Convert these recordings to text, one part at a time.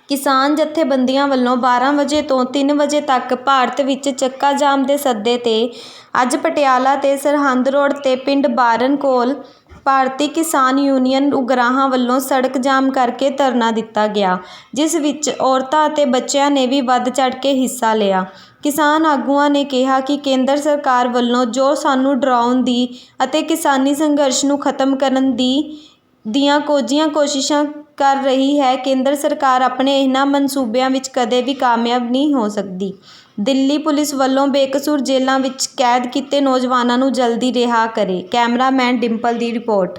किसान जथेबंदियां ਵੱਲੋਂ 12 ਵਜੇ ਤੋਂ 3 ਵਜੇ ਤੱਕ ਭਾਰਤ ਵਿੱਚ ਚੱਕਾ ਜਾਮ ਦੇ ਸੱਦੇ ਤੇ ਅੱਜ ਪਟਿਆਲਾ ਤੇ ਸਰਹੰਦ ਰੋਡ ਤੇ ਪਿੰਡ ਬਾਰਨ ਕੋਲ ਭਾਰਤੀ ਕਿਸਾਨ ਯੂਨੀਅਨ ਉਗਰਾਹਾਂ ਵੱਲੋਂ ਸੜਕ ਜਾਮ ਕਰਕੇ ਧਰਨਾ ਦਿੱਤਾ ਗਿਆ, ਜਿਸ ਵਿੱਚ ਔਰਤਾਂ ਅਤੇ ਬੱਚਿਆਂ ਨੇ ਵੀ ਵੱਧ ਚੜ੍ਹ ਕੇ ਹਿੱਸਾ ਲਿਆ। ਕਿਸਾਨ ਆਗੂਆਂ ਨੇ ਕਿਹਾ ਕਿ ਕੇਂਦਰ ਸਰਕਾਰ ਵੱਲੋਂ ਜੋ ਸਾਨੂੰ ਡਰਾਉਣ ਦੀ ਅਤੇ ਕਿਸਾਨੀ ਸੰਘਰਸ਼ ਨੂੰ ਖਤਮ ਕਰਨ ਦੀਆਂ ਕੋਝੀਆਂ ਕੋਸ਼ਿਸ਼ਾਂ कर रही है, केंद्र सरकार अपने इन्हां मनसूबियां विच कदे भी कामयाब नहीं हो सकती। दिल्ली पुलिस वालों बेकसूर जेलों विच कैद किए नौजवानों नूं जल्दी रिहा करे। कैमरामैन डिंपल दी रिपोर्ट।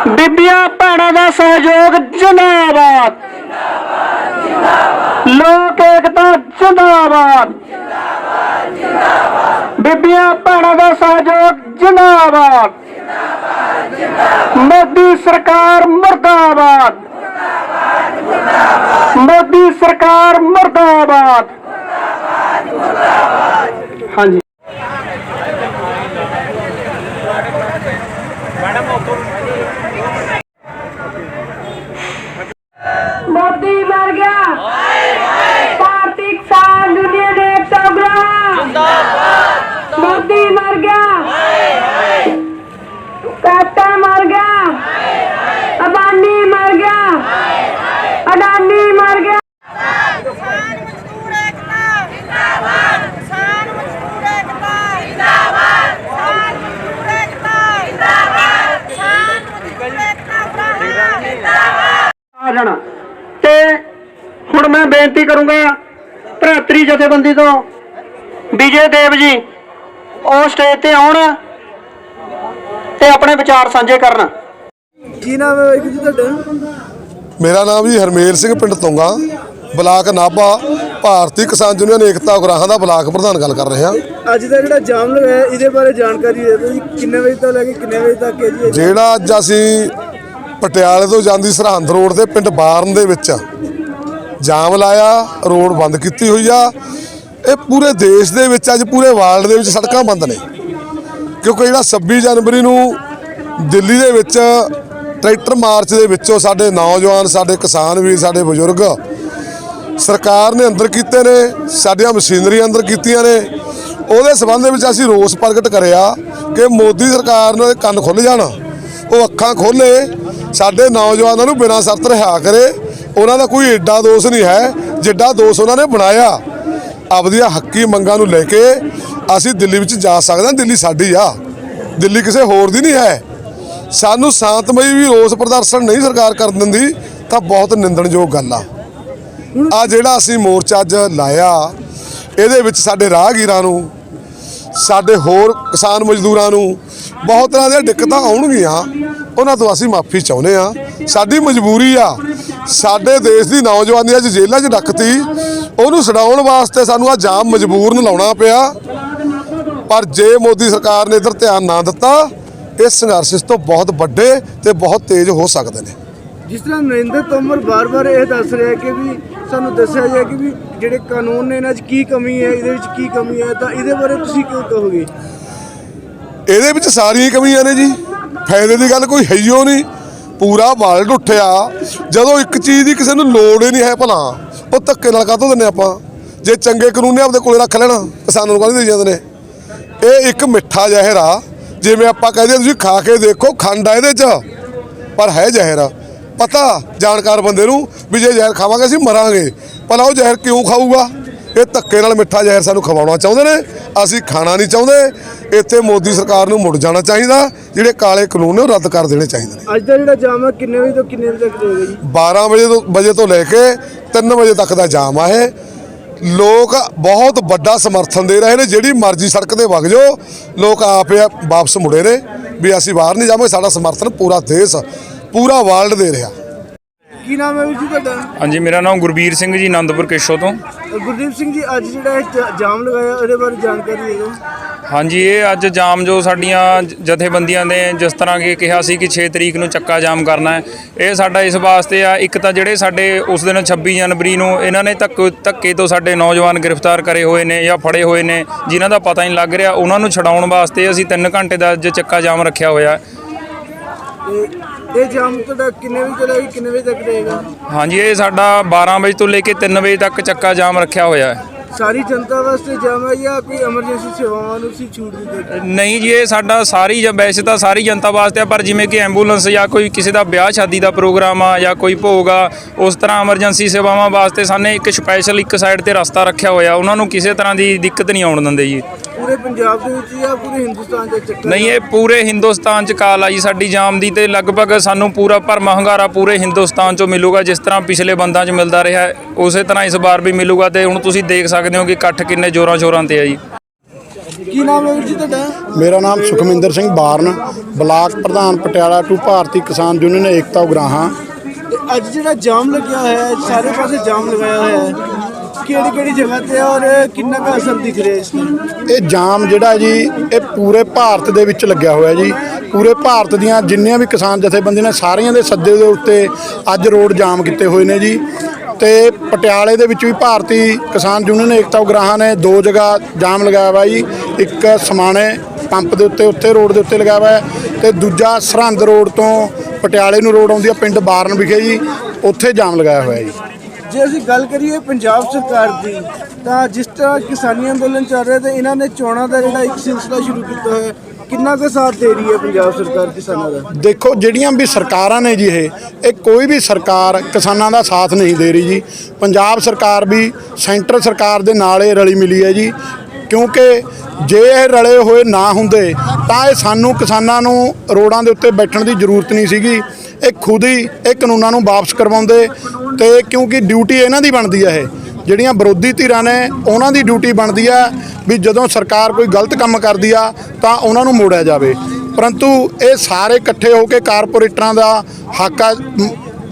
बीबियां भैणां दा सहयोग जिंदाबाद, लोक एकता जिंदाबाद, बीबियां भैणां दा सहयोग जिंदाबाद, मोदी सरकार मुर्दाबाद, मोदी सरकार मुर्दाबाद। हाँ जी मोदी मर गया, भारतीय किसान यूनियन एकता उगराहां, मोदी मर गया, कहता मर गया, अबानी मर गया, अडानी मर गया। किसान मजदूर एकता जिंदाबाद, किसान मजदूर एकता जिंदाबाद, किसान मजदूर एकता जिंदाबाद, किसान मजदूर एकता उगराहां जिंदाबाद। आ जाना ते हुण मैं बेनती करूंगा भरातरी जथेबंदी तो विजय देव जी ਉਹ स्टेज ते आउण ते अपने विचार साझे करन। ਕੀ ਨਾਮ ਹੈ ਜੀ ਤੁਹਾਡਾ? मेरा नाम जी हरमेल सिंह पिंड तुंगा ਬਲਾਕ ਨਾਭਾ ਭਾਰਤੀ ਕਿਸਾਨ ਯੂਨੀਅਨ ਏਕਤਾ ਉਗਰਾਹਾਂ ਦਾ ਬਲਾਕ ਪ੍ਰਧਾਨ ਗੱਲ ਕਰ ਰਹੇ ਹਾਂ। ਅੱਜ ਦਾ ਜਿਹੜਾ ਜਾਮ ਲਗਾਇਆ ਇਹਦੇ ਬਾਰੇ ਜਾਣਕਾਰੀ ਦੇ ਦਿਓ ਜੀ, ਕਿੰਨੇ ਵਜੇ ਤੋਂ ਲੈ ਕੇ ਕਿੰਨੇ ਵਜੇ ਤੱਕ ਹੈ ਜੀ? ਜਿਹੜਾ ਅੱਜ ਅਸੀਂ ਪਟਿਆਲੇ ਤੋਂ ਜਾਂਦੀ ਸਰਹੰਦ ਰੋਡ ਤੇ ਪਿੰਡ ਬਾਰਨ ਦੇ ਵਿੱਚ ਜਾਮ ਲਾਇਆ, ਰੋਡ ਬੰਦ ਕੀਤੀ ਹੋਈ ਆ। ਇਹ ਪੂਰੇ ਦੇਸ਼ ਦੇ ਵਿੱਚ ਅੱਜ ਪੂਰੇ ਵਰਲਡ ਦੇ ਵਿੱਚ ਸੜਕਾਂ ਬੰਦ ਨੇ, ਕਿਉਂਕਿ ਜਿਹੜਾ 26 ਜਨਵਰੀ ਨੂੰ ਦਿੱਲੀ ਦੇ ਵਿੱਚ ਟਰੈਕਟਰ ਮਾਰਚ ਦੇ ਵਿੱਚੋਂ ਸਾਡੇ ਨੌਜਵਾਨ, ਸਾਡੇ ਕਿਸਾਨ ਵੀਰ, ਸਾਡੇ ਬਜ਼ੁਰਗ ਸਰਕਾਰ ਨੇ ਅੰਦਰ ਕੀਤੇ ਨੇ, ਸਾਡੀਆਂ ਮਸ਼ੀਨਰੀ ਅੰਦਰ ਕੀਤੀਆਂ ਨੇ। ਉਹਦੇ ਸਬੰਧ ਦੇ ਵਿੱਚ ਅਸੀਂ ਰੋਸ ਪ੍ਰਗਟ ਕਰਿਆ ਕਿ ਮੋਦੀ ਸਰਕਾਰ ਨੂੰ ਕੰਨ ਖੁੱਲ੍ਹ ਜਾਣ, ਉਹ ਅੱਖਾਂ ਖੋਲ੍ਹੇ, ਸਾਡੇ ਨੌਜਵਾਨਾਂ ਨੂੰ ਬਿਨਾਂ ਸ਼ਰਤ ਰਿਹਾ ਕਰੇ। ਉਹਨਾਂ ਦਾ ਕੋਈ ਏਡਾ ਦੋਸ਼ ਨਹੀਂ ਹੈ ਜਿੱਡਾ ਦੋਸ਼ ਉਹਨਾਂ ਨੇ ਬਣਾਇਆ। ਆਪਦੀਆਂ ਹੱਕੀ ਮੰਗਾਂ ਨੂੰ ਲੈ ਕੇ ਅਸੀਂ ਦਿੱਲੀ ਵਿੱਚ ਜਾ ਸਕਦੇ ਹਾਂ। ਦਿੱਲੀ ਸਾਡੀ ਆ, ਦਿੱਲੀ ਕਿਸੇ ਹੋਰ ਦੀ ਨਹੀਂ ਹੈ। ਸਾਨੂੰ ਸ਼ਾਂਤਮਈ ਵੀ ਰੋਸ ਪ੍ਰਦਰਸ਼ਨ ਨਹੀਂ ਸਰਕਾਰ ਕਰਨ ਦਿੰਦੀ ਤਾਂ ਬਹੁਤ ਨਿੰਦਣਯੋਗ ਗੱਲ ਆ। ਆ ਜਿਹੜਾ ਅਸੀਂ ਮੋਰਚਾ ਅੱਜ ਲਾਇਆ, ਇਹਦੇ ਵਿੱਚ ਸਾਡੇ ਰਾਹਗੀਰਾਂ ਨੂੰ, ਸਾਡੇ ਹੋਰ ਕਿਸਾਨ ਮਜ਼ਦੂਰਾਂ ਨੂੰ ਬਹੁਤ ਤਰ੍ਹਾਂ ਦੀਆਂ ਦਿੱਕਤਾਂ ਆਉਣਗੀਆਂ, ਉਹਨਾਂ ਤੋਂ ਅਸੀਂ ਮਾਫੀ ਚਾਹੁੰਦੇ ਆ। ਸਾਡੀ ਮਜਬੂਰੀ ਆ, ਸਾਡੇ ਦੇਸ਼ ਦੀ ਨੌਜਵਾਨੀ ਅੱਜ ਜੇਲ੍ਹਾਂ 'ਚ ਰੱਖਤੀ, ਉਹਨੂੰ ਛਡਾਉਣ ਵਾਸਤੇ ਸਾਨੂੰ ਆ ਜਾਮ ਮਜਬੂਰਨ ਲਾਉਣਾ ਪਿਆ। ਪਰ ਜੇ ਮੋਦੀ ਸਰਕਾਰ ਨੇ ਇੱਧਰ ਧਿਆਨ ਨਾ ਦਿੱਤਾ, ਇਹ ਸੰਘਰਸ਼ ਇਸ ਤੋਂ ਬਹੁਤ ਵੱਡੇ ਤੇ ਬਹੁਤ ਤੇਜ਼ ਹੋ ਸਕਦੇ ਨੇ। ਜਿਸ ਤਰ੍ਹਾਂ ਨਰਿੰਦਰ ਤੋਮਰ ਬਾਰ-ਬਾਰ ਇਹ ਦੱਸ ਰਿਹਾ ਕਿ ਵੀ ਸਾਨੂੰ ਦੱਸਿਆ ਜਾਏ ਕਿ ਵੀ ਜਿਹੜੇ ਕਾਨੂੰਨ ਨੇ ਇਹਨਾਂ 'ਚ ਕੀ ਕਮੀ ਹੈ, ਇਹਦੇ ਵਿੱਚ ਕੀ ਕਮੀ ਹੈ, ਤਾਂ ਇਹਦੇ ਬਾਰੇ ਤੁਸੀਂ ਕਿਉਂ ਕਹੋਗੇ? ਇਹਦੇ ਵਿੱਚ ਸਾਰੀਆਂ ਕਮੀਆਂ ਨੇ ਜੀ, ਫਾਇਦੇ ਦੀ ਗੱਲ ਕੋਈ ਹੈ ਹੀ ਨਹੀਂ। ਪੂਰਾ ਵਰਲਡ ਉੱਠਿਆ ਜਦੋਂ ਇੱਕ ਚੀਜ਼ ਦੀ ਕਿਸੇ ਨੂੰ ਲੋੜ ਹੀ ਨਹੀਂ ਹੈ, ਭਲਾ ਉਹ ਧੱਕੇ ਨਾਲ ਕਾਹਤੋਂ ਦਿੰਦੇ ਆਪਾਂ? ਜੇ ਚੰਗੇ ਕਾਨੂੰਨ ਨੇ ਆਪਦੇ ਕੋਲੇ ਰੱਖ ਲੈਣਾ, ਕਿਸਾਨਾਂ ਨੂੰ ਕਾਹਦੇ ਦੇ ਜਾਂਦੇ ਨੇ? ਇਹ ਇੱਕ ਮਿੱਠਾ ਜ਼ਹਿਰ ਆ, ਜਿਵੇਂ ਆਪਾਂ ਕਹਿੰਦੇ ਤੁਸੀਂ ਖਾ ਕੇ ਦੇਖੋ, ਖੰਡ ਆ ਇਹਦੇ 'ਚ ਪਰ ਹੈ ਜ਼ਹਿਰ। पता जानकार बंदे नूं भी जे जहर खावांगे असीं मरांगे, भला वो जहर क्यों खाऊगा? ਇਹ ਧੱਕੇ ਨਾਲ ਮਿੱਠਾ ਜ਼ਹਿਰ ਸਾਨੂੰ ਖਵਾਉਣਾ ਚਾਹੁੰਦੇ ਨੇ। ਅਸੀਂ ਖਾਣਾ ਨਹੀਂ ਚਾਹੁੰਦੇ। ਇੱਥੇ ਮੋਦੀ ਸਰਕਾਰ ਨੂੰ ਮੁੜ ਜਾਣਾ ਚਾਹੀਦਾ। ਜਿਹੜੇ ਕਾਲੇ ਕਾਨੂੰਨ ਨੇ ਉਹ ਰੱਦ ਕਰ ਦੇਣੇ ਚਾਹੀਦੇ ਨੇ। ਅੱਜ ਦਾ ਜਿਹੜਾ ਜਾਮ ਹੈ ਕਿੰਨੇ ਵਜੇ ਤੋਂ ਕਿੰਨੇ ਵਜੇ ਤੱਕ ਰਹੇਗਾ ਜੀ? 12 ਵਜੇ ਤੋਂ ਲੈ ਕੇ 3 ਵਜੇ ਤੱਕ ਦਾ ਜਾਮ ਆ ਇਹ। ਲੋਕ ਬਹੁਤ ਵੱਡਾ ਸਮਰਥਨ ਦੇ ਰਹੇ ਨੇ। ਜਿਹੜੀ ਮਰਜ਼ੀ ਸੜਕ ਤੇ ਵਗ ਜਾਓ, ਲੋਕ ਆਪ ਵਾਪਸ ਮੁੜੇ ਨੇ ਵੀ ਅਸੀਂ ਬਾਹਰ ਨਹੀਂ ਜਾਵਾਂਗੇ। ਸਾਡਾ ਸਮਰਥਨ ਪੂਰਾ ਦੇਸ਼, ਪੂਰਾ ਵਰਲਡ ਦੇ ਰਿਹਾ। ਕੀ ਨਾਮ ਹੈ ਵੀਰ ਜੀ ਤੁਹਾਡਾ? ਹਾਂਜੀ, ਮੇਰਾ ਨਾਮ ਗੁਰਬੀਰ ਸਿੰਘ ਜੀ, ਆਨੰਦਪੁਰ ਕੇਸ਼ੋ ਤੋਂ। ਗੁਰਦੀਪ ਸਿੰਘ ਜੀ, ਅੱਜ ਜਿਹੜਾ ਇਹ ਜਾਮ ਲਗਾਇਆ ਉਹਦੇ ਬਾਰੇ ਜਾਣਕਾਰੀ ਦੇ ਦਿਓ। ਹਾਂਜੀ, ਇਹ ਅੱਜ ਜਾਮ ਜੋ ਸਾਡੀਆਂ ਜਥੇਬੰਦੀਆਂ ਨੇ ਜਿਸ ਤਰ੍ਹਾਂ ਕਿ ਕਿਹਾ ਸੀ ਕਿ 6 ਤਰੀਕ ਨੂੰ ਚੱਕਾ ਜਾਮ ਕਰਨਾ ਹੈ, ਇਹ ਸਾਡਾ ਇਸ ਵਾਸਤੇ ਆ। ਇੱਕ ਤਾਂ ਜਿਹੜੇ ਸਾਡੇ ਉਸ ਦਿਨ 26 ਜਨਵਰੀ ਨੂੰ ਇਹਨਾਂ ਨੇ ਧੱਕੇ ਤੋਂ ਸਾਡੇ ਨੌਜਵਾਨ ਗ੍ਰਿਫਤਾਰ ਕਰੇ ਹੋਏ ਨੇ ਜਾਂ ਫੜੇ ਹੋਏ ਨੇ, ਜਿਨ੍ਹਾਂ ਦਾ ਪਤਾ ਨਹੀਂ ਲੱਗ ਰਿਹਾ, ਉਹਨਾਂ ਨੂੰ ਛਡਾਉਣ ਵਾਸਤੇ ਅਸੀਂ 3 ਘੰਟੇ ਦਾ ਅੱਜ ਚੱਕਾ ਜਾਮ ਰੱਖਿਆ ਹੋਇਆ। ਇਹ ਜਾਮ ਤੁਹਾਡਾ ਕਿੰਨੇ ਵਜੇ ਤੋਂ ਲੈ ਕੇ ਕਿੰਨੇ ਵਜੇ ਤੱਕ ਰਹੇਗਾ? ਹਾਂਜੀ, ਇਹ ਸਾਡਾ 12 ਵਜੇ ਤੋਂ ਲੈ ਕੇ 3 ਵਜੇ ਤੱਕ ਚੱਕਾ ਜਾਮ ਰੱਖਿਆ ਹੋਇਆ ਹੈ। ਸਾਰੀ ਜਨਤਾ ਵਾਸਤੇ ਜਾਮ ਹੈ ਜਾਂ ਕੋਈ ਐਮਰਜੈਂਸੀ ਸੇਵਾਵਾਂ ਨੂੰ ਸੀ ਛੂਟ ਦਿੱਤੀ? ਨਹੀਂ ਜੀ, ਇਹ ਸਾਡਾ ਵੈਸੇ ਤਾਂ ਸਾਰੀ ਜਨਤਾ ਵਾਸਤੇ ਆ, ਪਰ ਜਿਵੇਂ ਕਿ ਐਂਬੂਲੈਂਸ ਜਾਂ ਕੋਈ ਕਿਸੇ ਦਾ ਵਿਆਹ ਸ਼ਾਦੀ ਦਾ ਪ੍ਰੋਗਰਾਮ ਆ ਜਾਂ ਕੋਈ ਭੋਗ ਆ, ਉਸ ਤਰ੍ਹਾਂ ਐਮਰਜੈਂਸੀ ਸੇਵਾਵਾਂ ਵਾਸਤੇ ਸਾਨੇ ਇੱਕ ਸਪੈਸ਼ਲ ਇੱਕ ਸਾਈਡ ਤੇ ਰਸਤਾ ਰੱਖਿਆ ਹੋਇਆ। ਉਹਨਾਂ ਨੂੰ ਕਿਸੇ ਤਰ੍ਹਾਂ ਦੀ ਦਿੱਕਤ ਨਹੀਂ ਆਉਣ ਦਿੰਦੇ ਜੀ। ਪੂਰੇ ਪੰਜਾਬ ਦੇ ਵਿੱਚ ਜਾਂ ਪੂਰੇ ਹਿੰਦੁਸਤਾਨ ਦੇ ਚੱਕਰ? ਨਹੀਂ, ਇਹ ਪੂਰੇ ਹਿੰਦੁਸਤਾਨ 'ਚ ਕਾਲ ਆ ਜੀ ਸਾਡੀ ਜਾਮ ਦੀ, ਤੇ ਲਗਭਗ ਸਾਨੂੰ ਪੂਰਾ ਭਰਮਾ ਹੁੰਗਾਰਾ ਪੂਰੇ ਹਿੰਦੁਸਤਾਨ 'ਚੋਂ ਮਿਲੂਗਾ। ਜਿਸ ਤਰ੍ਹਾਂ ਪਿਛਲੇ ਬੰਦਾਂ 'ਚ ਮਿਲਦਾ ਰਿਹਾ, ਉਸੇ ਤਰ੍ਹਾਂ ਇਸ ਵਾਰ ਵੀ ਮਿਲੂਗਾ। ਤੇ ਹੁਣ ਤੁਸੀਂ ਦੇਖ ਸਕਦੇ ਹੋ ਕਿ ਇਕੱਠ ਕਿੰਨੇ ਜ਼ੋਰਾਂ ਸ਼ੋਰਾਂ ਤੇ ਆ ਜੀ। ਕੀ ਨਾਮ ਹੈ ਵੀਰ ਜੀ ਤੁਹਾਡਾ? ਮੇਰਾ ਨਾਮ ਸੁਖਮਿੰਦਰ ਸਿੰਘ ਬਾਰਨ, ਬਲਾਕ ਪ੍ਰਧਾਨ ਪਟਿਆਲਾ ਟੂ ਭਾਰਤੀ ਕਿਸਾਨ ਯੂਨੀਅਨ ਏਕਤਾ ਉਗਰਾਹਾਂ। ਤੇ ਅੱਜ ਜਿਹੜਾ ਜਾਮ ਲੱਗਿਆ ਹੋਇਆ ਹੈ, ਸਾਰੇ ਪਾਸੇ ਜਾਮ ਲਗਾਇਆ ਹੋਇਆ ਹੈ, ਕਿਹੜੀ ਜਗ੍ਹਾ ਤੇ ਔਰ ਕਿੰਨਾ ਕੁ ਅਸਰ ਦਿਖ ਰਿਹਾ ਇਸ ਨੂੰ? ਇਹ ਜਾਮ ਜਿਹੜਾ ਜੀ ਇਹ ਪੂਰੇ ਭਾਰਤ ਦੇ ਵਿੱਚ ਲੱਗਿਆ ਹੋਇਆ ਜੀ। ਪੂਰੇ ਭਾਰਤ ਦੀਆਂ ਜਿੰਨੀਆਂ ਵੀ ਕਿਸਾਨ ਜਥੇਬੰਦੀਆਂ ਨੇ ਸਾਰੀਆਂ ਦੇ ਸੱਦੇ ਦੇ ਉੱਤੇ ਅੱਜ ਰੋਡ ਜਾਮ ਕੀਤੇ ਹੋਏ ਨੇ ਜੀ। ਤੇ ਪਟਿਆਲੇ ਦੇ ਵਿੱਚ ਵੀ ਭਾਰਤੀ ਕਿਸਾਨ ਯੂਨੀਅਨ ਏਕਤਾ ਉਗਰਾਹਾਂ ਨੇ 2 ਜਗ੍ਹਾ ਜਾਮ ਲਗਾਇਆ ਵਾ ਜੀ। ਇੱਕ ਸਮਾਣੇ ਪੰਪ ਦੇ ਉੱਤੇ ਰੋਡ ਦੇ ਉੱਤੇ ਲਗਾਇਆ ਵਾ, ਤੇ ਦੂਜਾ ਸਰਹੰਦ ਰੋਡ ਤੋਂ ਪਟਿਆਲੇ ਨੂੰ ਰੋਡ ਆਉਂਦੀ ਆ ਪਿੰਡ ਬਾਰਨ ਵਿਖੇ ਜੀ, ਉੱਥੇ ਜਾਮ ਲਗਾਇਆ ਹੋਇਆ ਜੀ। ਜੇ ਅਸੀਂ ਗੱਲ ਕਰੀਏ ਪੰਜਾਬ ਸਰਕਾਰ ਦੀ, ਤਾਂ ਜਿਸ ਤਰ੍ਹਾਂ ਕਿਸਾਨੀ ਅੰਦੋਲਨ ਚੱਲ ਰਿਹਾ ਤੇ ਇਹਨਾਂ ਨੇ ਚੋਣਾਂ ਦਾ ਜਿਹੜਾ ਇੱਕ ਸਿਲਸਿਲਾ ਸ਼ੁਰੂ ਕੀਤਾ ਹੋਇਆ, ਕਿੰਨਾ ਕੁ ਸਾਥ ਦੇ ਰਹੀ ਹੈ ਪੰਜਾਬ ਸਰਕਾਰ ਕਿਸਾਨਾਂ ਦਾ? ਦੇਖੋ, ਜਿਹੜੀਆਂ ਵੀ ਸਰਕਾਰਾਂ ਨੇ ਜੀ ਇਹ ਕੋਈ ਵੀ ਸਰਕਾਰ ਕਿਸਾਨਾਂ ਦਾ ਸਾਥ ਨਹੀਂ ਦੇ ਰਹੀ ਜੀ। ਪੰਜਾਬ ਸਰਕਾਰ ਵੀ ਸੈਂਟਰ ਸਰਕਾਰ ਦੇ ਨਾਲ ਇਹ ਰਲੀ ਮਿਲੀ ਹੈ ਜੀ, ਕਿਉਂਕਿ ਜੇ ਇਹ ਰਲੇ ਹੋਏ ਨਾ ਹੁੰਦੇ ਤਾਂ ਇਹ ਸਾਨੂੰ ਕਿਸਾਨਾਂ ਨੂੰ ਰੋਡਾਂ ਦੇ ਉੱਤੇ ਬੈਠਣ ਦੀ ਜ਼ਰੂਰਤ ਨਹੀਂ ਸੀਗੀ। ਇਹ ਖੁਦ ਹੀ ਇਹ ਕਾਨੂੰਨਾਂ ਨੂੰ ਵਾਪਸ ਕਰਵਾਉਂਦੇ, ਤੇ ਕਿਉਂਕਿ ਡਿਊਟੀ ਇਹਨਾਂ ਦੀ ਬਣਦੀ ਹੈ। ਇਹ ਜਿਹੜੀਆਂ ਵਿਰੋਧੀ ਧਿਰਾਂ ਨੇ ਉਹਨਾਂ ਦੀ ਡਿਊਟੀ ਬਣਦੀ ਆ ਵੀ ਜਦੋਂ ਸਰਕਾਰ ਕੋਈ ਗਲਤ ਕੰਮ ਕਰਦੀ ਆ ਤਾਂ ਉਹਨਾਂ ਨੂੰ ਮੋੜਿਆ ਜਾਵੇ। ਪਰੰਤੂ ਇਹ ਸਾਰੇ ਇਕੱਠੇ ਹੋ ਕੇ ਕਾਰਪੋਰੇਟਰਾਂ ਦਾ ਹੱਕ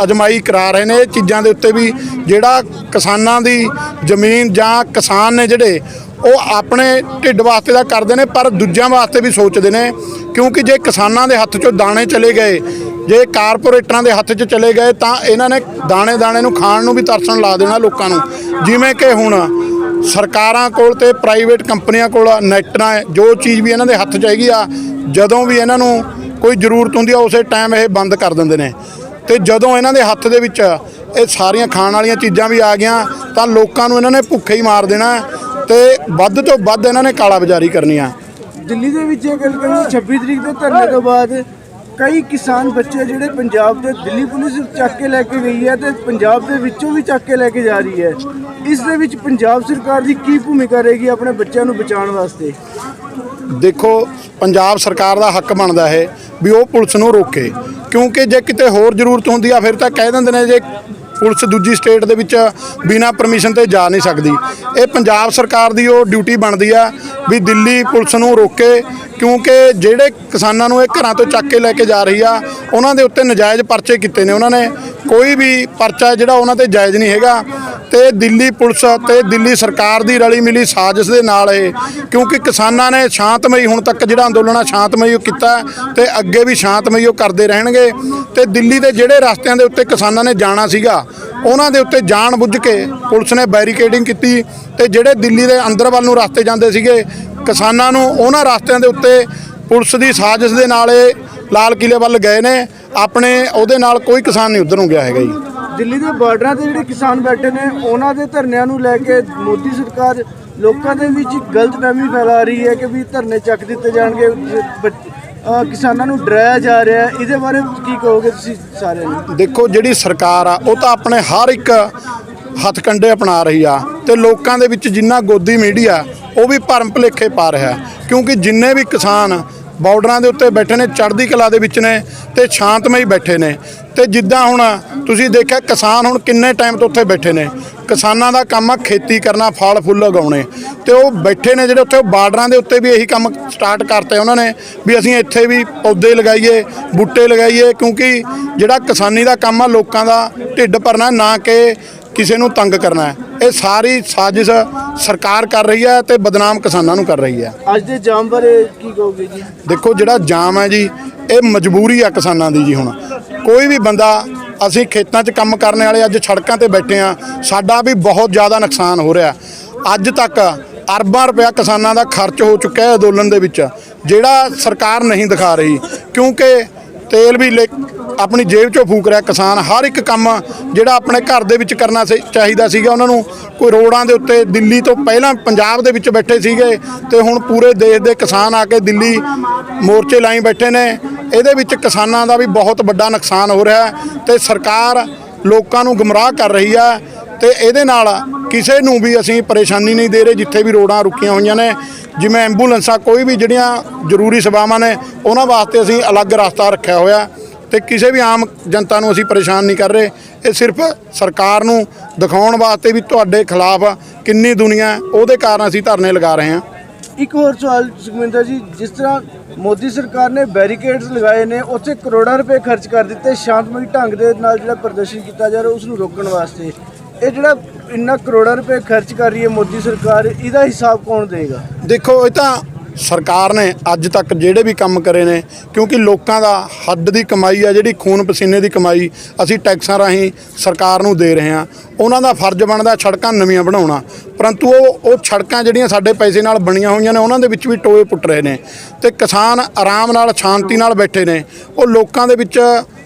ਅਜਮਾਈ ਕਰਾ ਰਹੇ ਨੇ ਇਹ ਚੀਜ਼ਾਂ ਦੇ ਉੱਤੇ ਵੀ। ਜਿਹੜਾ ਕਿਸਾਨਾਂ ਦੀ ਜ਼ਮੀਨ ਜਾਂ ਕਿਸਾਨ ਨੇ ਜਿਹੜੇ ਉਹ ਆਪਣੇ ਢਿੱਡ ਵਾਸਤੇ ਤਾਂ ਕਰਦੇ ਨੇ, ਪਰ ਦੂਜਿਆਂ ਵਾਸਤੇ ਵੀ ਸੋਚਦੇ ਨੇ। ਕਿਉਂਕਿ ਜੇ ਕਿਸਾਨਾਂ ਦੇ ਹੱਥ 'ਚੋਂ ਦਾਣੇ ਚਲੇ ਗਏ, ਜੇ ਕਾਰਪੋਰੇਟਰਾਂ ਦੇ ਹੱਥ 'ਚ ਚਲੇ ਗਏ, ਤਾਂ ਇਹਨਾਂ ਨੇ ਦਾਣੇ ਨੂੰ ਖਾਣ ਨੂੰ ਵੀ ਤਰਸਣ ਲਾ ਦੇਣਾ ਲੋਕਾਂ ਨੂੰ। ਜਿਵੇਂ ਕਿ ਹੁਣ ਸਰਕਾਰਾਂ ਕੋਲ ਤੇ ਪ੍ਰਾਈਵੇਟ ਕੰਪਨੀਆਂ ਕੋਲ ਨੈਟਾਂ ਜੋ ਚੀਜ਼ ਵੀ ਇਹਨਾਂ ਦੇ ਹੱਥ 'ਚ ਹੈਗੀ ਆ, ਜਦੋਂ ਵੀ ਇਹਨਾਂ ਨੂੰ ਕੋਈ ਜ਼ਰੂਰਤ ਹੁੰਦੀ ਆ ਉਸੇ ਟਾਈਮ ਇਹ ਬੰਦ ਕਰ ਦਿੰਦੇ ਨੇ। ਤੇ ਜਦੋਂ ਇਹਨਾਂ ਦੇ ਹੱਥ ਦੇ ਵਿੱਚ ਇਹ ਸਾਰੀਆਂ ਖਾਣ ਵਾਲੀਆਂ ਚੀਜ਼ਾਂ ਵੀ ਆ ਗਈਆਂ ਤਾਂ ਲੋਕਾਂ ਨੂੰ ਇਹਨਾਂ ਨੇ ਭੁੱਖੇ ਹੀ ਮਾਰ ਦੇਣਾ, ਤੇ ਵੱਧ ਤੋਂ ਵੱਧ ਇਹਨਾਂ ਨੇ ਕਾਲਾ ਬਾਜ਼ਾਰੀ ਕਰਨੀ ਆ। ਦਿੱਲੀ ਦੇ ਵਿੱਚ ਇਹ ਗੱਲ ਕਰੀਏ 26 ਤਰੀਕ ਦੇ ਧਰਨੇ ਤੋਂ ਬਾਅਦ ਕਈ ਕਿਸਾਨ ਬੱਚੇ ਜਿਹੜੇ ਪੰਜਾਬ ਦੇ ਦਿੱਲੀ ਪੁਲਿਸ ਚੱਕ ਕੇ ਲੈ ਕੇ ਗਈ ਹੈ ਤੇ ਪੰਜਾਬ ਦੇ ਵਿੱਚੋਂ ਵੀ ਚੱਕ ਕੇ ਲੈ ਕੇ ਜਾ ਰਹੀ ਹੈ, ਇਸ ਦੇ ਵਿੱਚ ਪੰਜਾਬ ਸਰਕਾਰ ਦੀ ਕੀ ਭੂਮਿਕਾ ਰਹੇਗੀ ਆਪਣੇ ਬੱਚਿਆਂ ਨੂੰ ਬਚਾਉਣ ਵਾਸਤੇ? ਦੇਖੋ, ਪੰਜਾਬ ਸਰਕਾਰ ਦਾ ਹੱਕ ਬਣਦਾ ਹੈ ਵੀ ਉਹ ਪੁਲਿਸ ਨੂੰ ਰੋਕੇ, ਕਿਉਂਕਿ ਜੇ ਕਿਤੇ ਹੋਰ ਜ਼ਰੂਰਤ ਹੁੰਦੀ ਆ ਫਿਰ ਤਾਂ ਕਹਿ ਦਿੰਦੇ ਨੇ ਜੇ ਪੁਲਿਸ ਦੂਜੀ ਸਟੇਟ ਦੇ ਵਿੱਚ ਬਿਨਾਂ ਪਰਮਿਸ਼ਨ ਤੇ ਜਾ ਨਹੀਂ ਸਕਦੀ। ਇਹ ਪੰਜਾਬ ਸਰਕਾਰ ਦੀ ਉਹ ਡਿਊਟੀ ਬਣਦੀ ਆ ਵੀ ਦਿੱਲੀ ਪੁਲਿਸ ਨੂੰ ਰੋਕੇ, ਕਿਉਂਕਿ ਜਿਹੜੇ ਕਿਸਾਨਾਂ ਨੂੰ ਇਹ ਘਰਾਂ ਤੋਂ ਚੱਕ ਕੇ ਲੈ ਕੇ ਜਾ ਰਹੀ ਆ ਉਹਨਾਂ ਦੇ ਉੱਤੇ ਨਜਾਇਜ਼ ਪਰਚੇ ਕੀਤੇ ਨੇ ਉਹਨਾਂ ਨੇ। ਕੋਈ ਵੀ ਪਰਚਾ ਜਿਹੜਾ ਉਹਨਾਂ ਤੇ ਜਾਇਜ਼ ਨਹੀਂ ਹੈਗਾ। ਤੇ ਦਿੱਲੀ ਪੁਲਿਸ ਤੇ ਦਿੱਲੀ ਸਰਕਾਰ ਦੀ ਰਲੀ ਮਿਲੀ ਸਾਜ਼ਿਸ਼ ਦੇ ਨਾਲ ਇਹ, ਕਿਉਂਕਿ ਕਿਸਾਨਾਂ ਨੇ ਸ਼ਾਂਤਮਈ ਹੁਣ ਤੱਕ ਜਿਹੜਾ ਅੰਦੋਲਨ ਆ ਸ਼ਾਂਤਮਈ ਕੀਤਾ ਤੇ ਅੱਗੇ ਵੀ ਸ਼ਾਂਤਮਈ ਉਹ ਕਰਦੇ ਰਹਿਣਗੇ। ਤੇ ਦਿੱਲੀ ਦੇ ਜਿਹੜੇ ਰਸਤਿਆਂ ਦੇ ਉੱਤੇ ਕਿਸਾਨਾਂ ਨੇ ਜਾਣਾ ਸੀਗਾ ਉਹਨਾਂ ਦੇ ਉੱਤੇ ਜਾਣ ਬੁੱਝ ਕੇ ਪੁਲਿਸ ਨੇ ਬੈਰੀਕੇਡਿੰਗ ਕੀਤੀ, ਤੇ ਜਿਹੜੇ ਦਿੱਲੀ ਦੇ ਅੰਦਰ ਵੱਲ ਨੂੰ ਰਸਤੇ ਜਾਂਦੇ ਸੀਗੇ ਕਿਸਾਨਾਂ ਨੂੰ ਉਹਨਾਂ ਰਸਤਿਆਂ ਦੇ ਉੱਤੇ ਪੁਲਿਸ ਦੀ ਸਾਜ਼ਿਸ਼ ਦੇ ਨਾਲ ਇਹ ਲਾਲ ਕਿਲੇ ਵੱਲ ਗਏ ਨੇ। ਆਪਣੇ ਉਹਦੇ ਨਾਲ ਕੋਈ ਕਿਸਾਨ ਨਹੀਂ ਉੱਧਰ ਨੂੰ ਗਿਆ ਹੈਗਾ ਜੀ। ਦਿੱਲੀ ਦੇ ਬਾਰਡਰਾਂ ਤੇ ਜਿਹੜੇ ਕਿਸਾਨ ਬੈਠੇ ਨੇ ਉਹਨਾਂ ਦੇ ਧਰਨਿਆਂ ਨੂੰ ਲੈ ਕੇ ਮੋਦੀ ਸਰਕਾਰ ਲੋਕਾਂ ਦੇ ਵਿੱਚ ਗਲਤਫਹਿਮੀ ਫੈਲਾ ਰਹੀ ਹੈ ਕਿ ਵੀ ਧਰਨੇ ਚੱਕ ਦਿੱਤੇ ਜਾਣਗੇ, ਕਿਸਾਨਾਂ ਨੂੰ ਡਰਾਇਆ ਜਾ ਰਿਹਾ ਹੈ। ਇਹਦੇ ਬਾਰੇ ਕੀ ਕਹੋਗੇ ਤੁਸੀਂ ਸਾਰਿਆਂ ਨੂੰ? ਦੇਖੋ, ਜਿਹੜੀ ਸਰਕਾਰ ਆ ਉਹ ਤਾਂ ਆਪਣੇ ਹਰ ਇੱਕ ਹੱਥਕੰਡੇ ਅਪਣਾ ਰਹੀ ਆ ਤੇ ਲੋਕਾਂ ਦੇ ਵਿੱਚ ਜਿੰਨਾ ਗੋਦੀ ਮੀਡੀਆ ਉਹ ਵੀ ਭਰਮ ਭੁਲੇਖੇ ਪਾ ਰਿਹਾ, ਕਿਉਂਕਿ ਜਿੰਨੇ ਵੀ ਕਿਸਾਨ ਬਾਰਡਰਾਂ ਦੇ ਉੱਤੇ ਬੈਠੇ ਨੇ ਚੜ੍ਹਦੀ ਕਲਾ ਦੇ ਵਿੱਚ ਨੇ ਤੇ ਸ਼ਾਂਤਮਈ ਬੈਠੇ ਨੇ। ਤੇ ਜਿੱਦਾਂ ਹੁਣ ਤੁਸੀਂ ਦੇਖਿਆ ਕਿਸਾਨ ਹੁਣ ਕਿੰਨੇ ਟਾਈਮ ਤੋਂ ਉੱਥੇ ਬੈਠੇ ਨੇ, ਕਿਸਾਨਾਂ ਦਾ ਕੰਮ ਆ ਖੇਤੀ ਕਰਨਾ, ਫਲ ਫੁੱਲ ਉਗਾਉਣੇ, ਤੇ ਉਹ ਬੈਠੇ ਨੇ ਜਿਹੜੇ ਉੱਥੇ ਬਾਰਡਰਾਂ ਦੇ ਉੱਤੇ ਵੀ ਇਹੀ ਕੰਮ ਸਟਾਰਟ ਕਰਤੇ ਉਹਨਾਂ ਨੇ ਵੀ ਅਸੀਂ ਇੱਥੇ ਵੀ ਪੌਦੇ ਲਗਾਈਏ, ਬੂਟੇ ਲਗਾਈਏ, ਕਿਉਂਕਿ ਜਿਹੜਾ ਕਿਸਾਨੀ ਦਾ ਕੰਮ ਆ ਲੋਕਾਂ ਦਾ ਢਿੱਡ ਭਰਨਾ, ਨਾ ਕਿ ਕਿਸੇ ਨੂੰ ਤੰਗ ਕਰਨਾ ਹੈ। ਇਹ ਸਾਰੀ ਸਾਜ਼ਿਸ਼ ਸਰਕਾਰ ਕਰ ਰਹੀ ਹੈ ਤੇ ਬਦਨਾਮ ਕਿਸਾਨਾਂ ਨੂੰ ਕਰ ਰਹੀ ਹੈ। ਅੱਜ ਦੇ ਜਾਮ ਬਾਰੇ ਕੀ ਕਹੋਗੇ ਜੀ? ਦੇਖੋ ਜਿਹੜਾ ਜਾਮ ਹੈ ਜੀ, ਇਹ ਮਜਬੂਰੀ ਆ ਕਿਸਾਨਾਂ ਦੀ ਜੀ। ਹੁਣ ਕੋਈ ਵੀ ਬੰਦਾ, ਅਸੀਂ ਖੇਤਾਂ 'ਚ ਕੰਮ ਕਰਨ ਵਾਲੇ ਅੱਜ ਸੜਕਾਂ ਤੇ ਬੈਠੇ ਆ, ਸਾਡਾ ਵੀ ਬਹੁਤ ਜ਼ਿਆਦਾ ਨੁਕਸਾਨ ਹੋ ਰਿਹਾ। ਅੱਜ ਤੱਕ ਅਰਬਾਂ ਰੁਪਇਆ ਕਿਸਾਨਾਂ ਦਾ ਖਰਚ ਹੋ ਚੁੱਕਿਆ ਹੈ ਅੰਦੋਲਨ ਦੇ ਵਿੱਚ, ਜਿਹੜਾ ਸਰਕਾਰ ਨਹੀਂ ਦਿਖਾ ਰਹੀ, ਕਿਉਂਕਿ ਤੇਲ ਵੀ ਆਪਣੀ ਜੇਬ 'ਚੋਂ ਫੂਕ ਰਿਹਾ ਕਿਸਾਨ। ਹਰ ਇੱਕ ਕੰਮ ਜਿਹੜਾ ਆਪਣੇ ਘਰ ਦੇ ਵਿੱਚ ਕਰਨਾ ਚਾਹੀਦਾ ਸੀਗਾ ਉਹਨਾਂ ਨੂੰ, ਕੋਈ ਰੋਡਾਂ ਦੇ ਉੱਤੇ ਦਿੱਲੀ ਤੋਂ ਪਹਿਲਾਂ ਪੰਜਾਬ ਦੇ ਵਿੱਚ ਬੈਠੇ ਸੀਗੇ ਤੇ ਹੁਣ ਪੂਰੇ ਦੇਸ਼ ਦੇ ਕਿਸਾਨ ਆ ਕੇ ਦਿੱਲੀ ਮੋਰਚੇ ਲਾਈ ਬੈਠੇ ਨੇ। ਇਹਦੇ ਵਿੱਚ ਕਿਸਾਨਾਂ ਦਾ ਵੀ ਬਹੁਤ ਵੱਡਾ ਨੁਕਸਾਨ ਹੋ ਰਿਹਾ ਤੇ ਸਰਕਾਰ ਲੋਕਾਂ ਨੂੰ ਗੁੰਮਰਾਹ ਕਰ ਰਹੀ ਹੈ ਤੇ ਇਹਦੇ ਨਾਲ ਕਿਸੇ ਨੂੰ ਵੀ ਅਸੀਂ ਪਰੇਸ਼ਾਨੀ ਨਹੀਂ ਦੇ ਰਹੇ। ਜਿੱਥੇ ਵੀ ਰੋਡਾਂ ਰੁਕੀਆਂ ਹੋਈਆਂ ਨੇ, ਜਿਵੇਂ ਐਂਬੂਲੈਂਸਾਂ, ਕੋਈ ਵੀ ਜਿਹੜੀਆਂ ਜ਼ਰੂਰੀ ਸੇਵਾਵਾਂ ਨੇ ਉਹਨਾਂ ਵਾਸਤੇ ਅਸੀਂ ਅਲੱਗ ਰਸਤਾ ਰੱਖਿਆ ਹੋਇਆ ਤੇ ਕਿਸੇ ਵੀ ਆਮ ਜਨਤਾ ਨੂੰ ਅਸੀਂ ਪਰੇਸ਼ਾਨ ਨਹੀਂ ਕਰ ਰਹੇ। ਇਹ ਸਿਰਫ ਸਰਕਾਰ ਨੂੰ ਦਿਖਾਉਣ ਵਾਸਤੇ ਵੀ ਤੁਹਾਡੇ ਖਿਲਾਫ ਕਿੰਨੀ ਦੁਨੀਆ ਹੈ, ਉਹਦੇ ਕਾਰਨ ਅਸੀਂ ਧਰਨੇ ਲਗਾ ਰਹੇ ਹਾਂ। ਇੱਕ ਹੋਰ ਸਵਾਲ ਸੁਖਵਿੰਦਰ ਜੀ, ਜਿਸ ਤਰ੍ਹਾਂ ਮੋਦੀ ਸਰਕਾਰ ਨੇ ਬੈਰੀਕੇਡਸ ਲਗਾਏ ਨੇ, ਉੱਥੇ ਕਰੋੜਾਂ ਰੁਪਏ ਖਰਚ ਕਰ ਦਿੱਤੇ ਸ਼ਾਂਤਮਈ ਢੰਗ ਦੇ ਨਾਲ ਜਿਹੜਾ ਪ੍ਰਦਰਸ਼ਨ ਕੀਤਾ ਜਾ ਰਿਹਾ ਉਸ ਨੂੰ ਰੋਕਣ ਵਾਸਤੇ, ਇਹ ਜਿਹੜਾ ਇੰਨਾ ਕਰੋੜਾਂ ਰੁਪਏ ਖਰਚ ਕਰ ਰਹੀ ਹੈ ਮੋਦੀ ਸਰਕਾਰ, ਇਹਦਾ ਹਿਸਾਬ ਕੌਣ ਦੇਗਾ? ਦੇਖੋ, ਇਹ ਤਾਂ ਸਰਕਾਰ ਨੇ ਅੱਜ ਤੱਕ ਜਿਹੜੇ ਵੀ ਕੰਮ ਕਰੇ ਨੇ, ਕਿਉਂਕਿ ਲੋਕਾਂ ਦਾ ਹੱਡ ਦੀ ਕਮਾਈ ਆ, ਜਿਹੜੀ ਖੂਨ ਪਸੀਨੇ ਦੀ ਕਮਾਈ ਅਸੀਂ ਟੈਕਸਾਂ ਰਾਹੀਂ ਸਰਕਾਰ ਨੂੰ ਦੇ ਰਹੇ ਹਾਂ। ਉਹਨਾਂ ਦਾ ਫਰਜ਼ ਬਣਦਾ ਸੜਕਾਂ ਨਵੀਆਂ ਬਣਾਉਣਾ, ਪਰੰਤੂ ਉਹ ਸੜਕਾਂ ਜਿਹੜੀਆਂ ਸਾਡੇ ਪੈਸੇ ਨਾਲ ਬਣੀਆਂ ਹੋਈਆਂ ਨੇ ਉਹਨਾਂ ਦੇ ਵਿੱਚ ਵੀ ਟੋਏ ਪੁੱਟ ਰਹੇ ਨੇ ਤੇ ਕਿਸਾਨ ਆਰਾਮ ਨਾਲ ਸ਼ਾਂਤੀ ਨਾਲ ਬੈਠੇ ਨੇ। ਉਹ ਲੋਕਾਂ ਦੇ ਵਿੱਚ